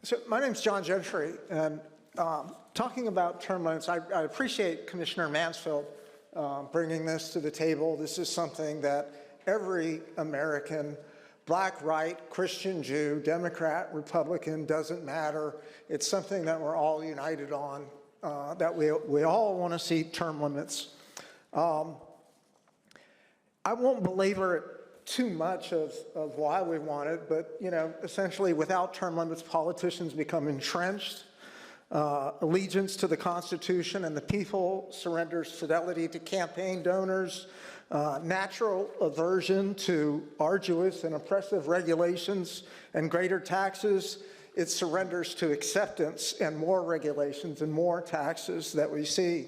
So my name's John Gentry, and talking about term limits, I appreciate Commissioner Mansfield bringing this to the table. This is something that every American, black, white, Christian, Jew, Democrat, Republican, doesn't matter. It's something that we're all united on, that we all want to see term limits. I won't belabor it too much of why we want it, but essentially without term limits, politicians become entrenched. Allegiance to the Constitution and the people surrenders fidelity to campaign donors, natural aversion to arduous and oppressive regulations and greater taxes. It surrenders to acceptance and more regulations and more taxes that we see.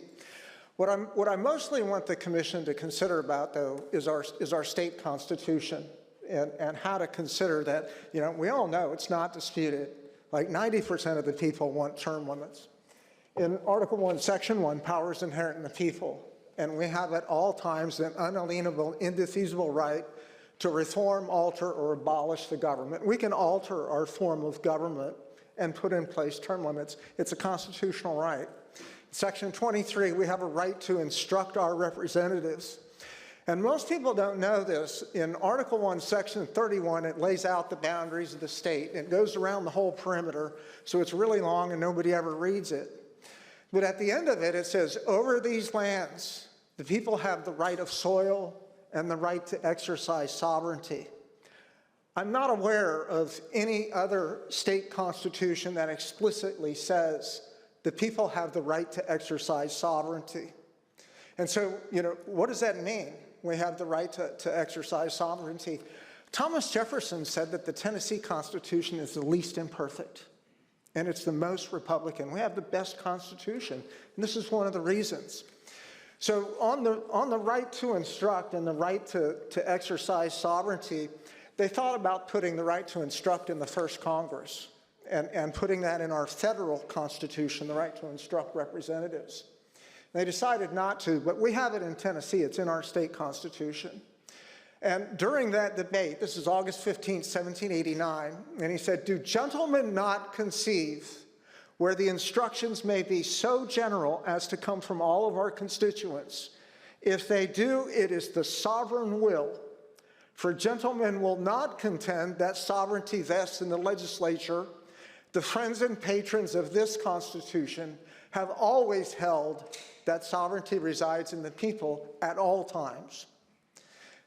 What I mostly want the Commission to consider about, though, is our state constitution and how to consider that. We all know it's not disputed. Like 90% of the people want term limits. In Article 1, Section 1, powers inherent in the people, and we have at all times an unalienable, indefeasible right to reform, alter, or abolish the government. We can alter our form of government and put in place term limits. It's a constitutional right. Section 23, we have a right to instruct our representatives. And most people don't know this. In Article 1, Section 31, it lays out the boundaries of the state. It goes around the whole perimeter, so it's really long and nobody ever reads it. But at the end of it, it says, over these lands, the people have the right of soil and the right to exercise sovereignty. I'm not aware of any other state constitution that explicitly says the people have the right to exercise sovereignty. And so, what does that mean? We have the right to exercise sovereignty. Thomas Jefferson said that the Tennessee Constitution is the least imperfect, and it's the most Republican. We have the best Constitution, and this is one of the reasons. So on the right to instruct and the right to exercise sovereignty, they thought about putting the right to instruct in the first Congress and putting that in our federal Constitution, the right to instruct representatives. They decided not to, but we have it in Tennessee. It's in our state constitution. And during that debate, this is August 15, 1789, and he said, "Do gentlemen not conceive where the instructions may be so general as to come from all of our constituents? If they do, it is the sovereign will. For gentlemen will not contend that sovereignty vests in the legislature. The friends and patrons of this Constitution have always held that sovereignty resides in the people at all times."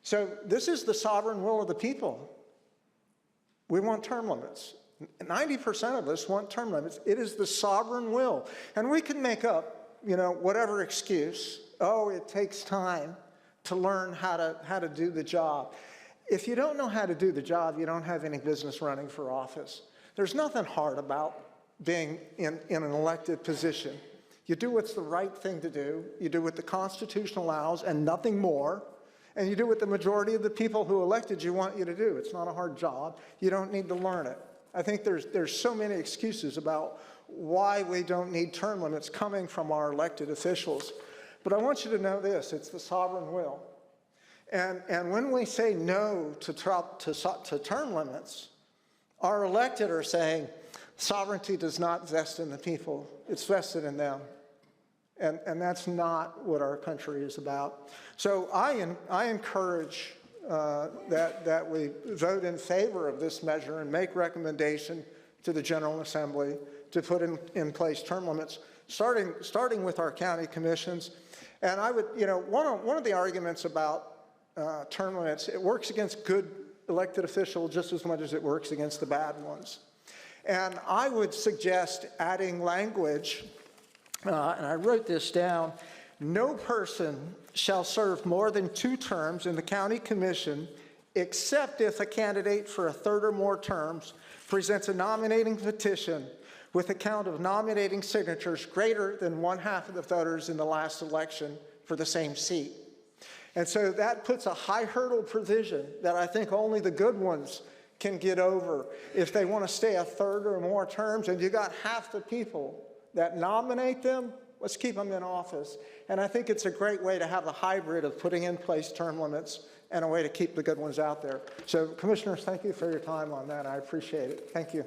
So this is the sovereign will of the people. We want term limits. 90% of us want term limits. It is the sovereign will. And we can make up, whatever excuse. Oh, it takes time to learn how to do the job. If you don't know how to do the job, you don't have any business running for office. There's nothing hard about being in an elected position. You do what's the right thing to do. You do what the Constitution allows and nothing more. And you do what the majority of the people who elected you want you to do. It's not a hard job. You don't need to learn it. I think there's so many excuses about why we don't need term limits coming from our elected officials. But I want you to know this, it's the sovereign will. And when we say no to term limits, our elected are saying sovereignty does not vest in the people, it's vested in them. And that's not what our country is about. So I encourage that we vote in favor of this measure and make recommendation to the General Assembly to put in place term limits, starting with our county commissions. And I would, one of the arguments about term limits, it works against good elected officials just as much as it works against the bad ones. And I would suggest adding language, and I wrote this down, no person shall serve more than 2 terms in the county commission except if a candidate for a 3rd or more terms presents a nominating petition with a count of nominating signatures greater than 1/2 of the voters in the last election for the same seat. And so that puts a high hurdle provision that I think only the good ones can get over if they want to stay a 3rd or more terms, and you got half the people that nominate them, let's keep them in office. And I think it's a great way to have a hybrid of putting in place term limits and a way to keep the good ones out there. So, Commissioners, thank you for your time on that. I appreciate it. Thank you.